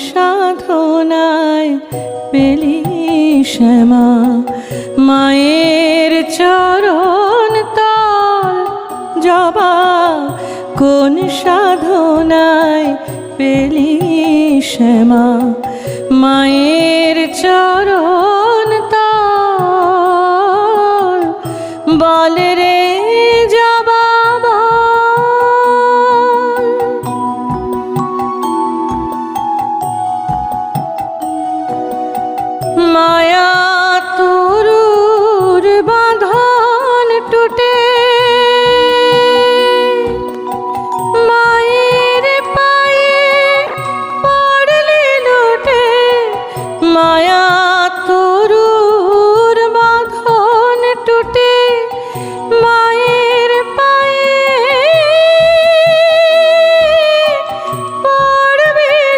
সাধনায় পেলি শ্যামা, মায়ের চরণ তল জবা, কোন সাধনায় পেলি শ্যামা, মায়ের চরণ